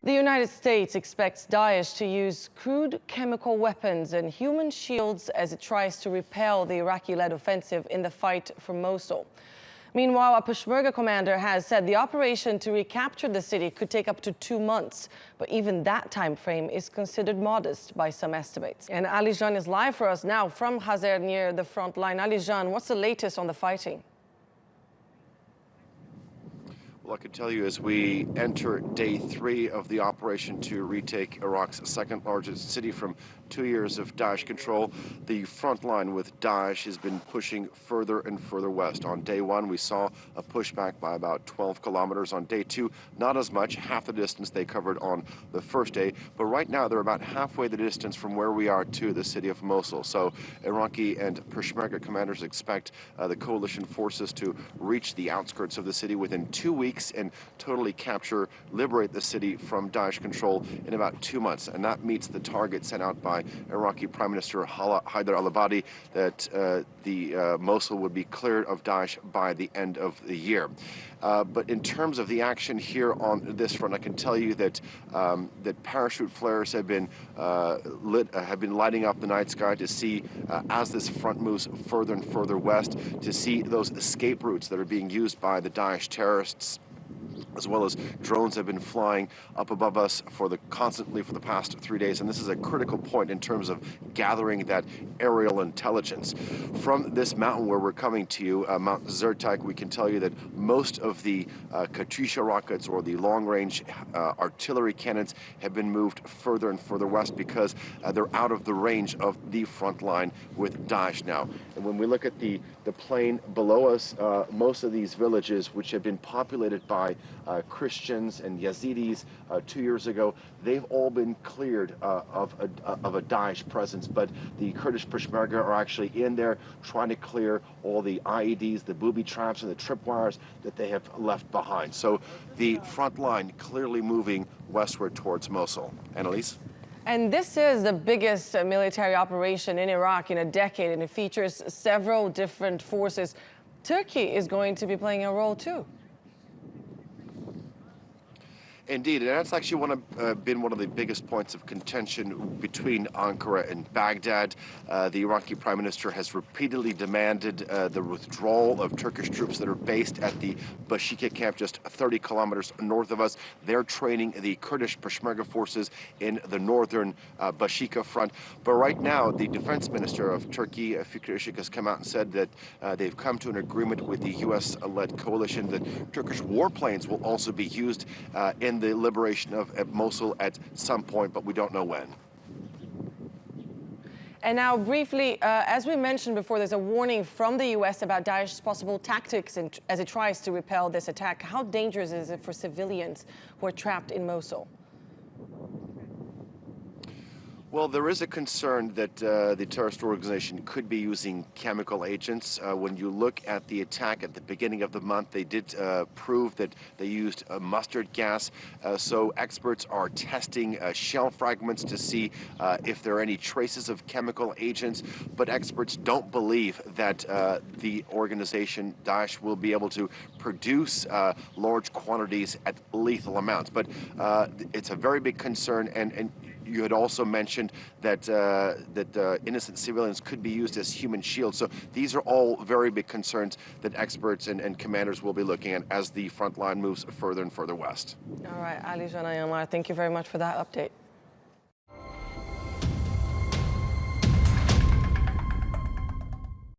The United States expects Daesh to use crude chemical weapons and human shields as it tries to repel the Iraqi-led offensive in the fight for Mosul. Meanwhile, a Peshmerga commander has said the operation to recapture the city could take up to 2 months, but even that time frame is considered modest by some estimates. And Alican is live for us now from Khazer near the front line. Alican, what's the latest on the fighting? Well, I can tell you as we enter day 3 of the operation to retake Iraq's second largest city from 2 years of Daesh control, the front line with Daesh has been pushing further and further west. On day 1, we saw a pushback by about 12 kilometers. On day 2, not as much, half the distance they covered on the first day. But right now, they're about halfway the distance from where we are to the city of Mosul. So Iraqi and Peshmerga commanders expect the coalition forces to reach the outskirts of the city within 2 weeks and totally capture, liberate the city from Daesh control in about 2 months. And that meets the target set out by Iraqi Prime Minister Haider al-Abadi that Mosul would be cleared of Daesh by the end of the year. But in terms of the action here on this front, I can tell you that that parachute flares have been lighting up the night sky to see as this front moves further and further west, to see those escape routes that are being used by the Daesh terrorists, as well as drones have been flying up above us constantly for the past 3 days. And this is a critical point in terms of gathering that aerial intelligence. From this mountain where we're coming to you, Mount Zertak, we can tell you that most of the Katyusha rockets or the long-range artillery cannons have been moved further and further west because they're out of the range of the front line with Daesh now. And when we look at the plain below us, most of these villages, which have been populated by Christians and Yazidis 2 years ago, they've all been cleared of a Daesh presence. But the Kurdish Peshmerga are actually in there trying to clear all the IEDs, the booby traps, and the tripwires that they have left behind. So the front line clearly moving westward towards Mosul. Annalise? And this is the biggest military operation in Iraq in a decade, and it features several different forces. Turkey is going to be playing a role too. Indeed, and that's actually been one of the biggest points of contention between Ankara and Baghdad. The Iraqi Prime Minister has repeatedly demanded the withdrawal of Turkish troops that are based at the Bashika camp just 30 kilometers north of us. They're training the Kurdish Peshmerga forces in the northern Bashika front. But right now, the defense minister of Turkey, Fikri Ishik, has come out and said that they've come to an agreement with the U.S.-led coalition that Turkish warplanes will also be used in the liberation of Mosul at some point, but we don't know when. And now briefly, as we mentioned before, there's a warning from the U.S. about Daesh's possible tactics as it tries to repel this attack. How dangerous is it for civilians who are trapped in Mosul? Well, there is a concern that the terrorist organization could be using chemical agents. When you look at the attack at the beginning of the month, they did prove that they used mustard gas. So experts are testing shell fragments to see if there are any traces of chemical agents. But experts don't believe that the organization, Daesh, will be able to produce large quantities at lethal amounts. But it's a very big concern, and you had also mentioned that innocent civilians could be used as human shields. So these are all very big concerns that experts and commanders will be looking at as the front line moves further and further west. All right, Alican Ayanlar, thank you very much for that update.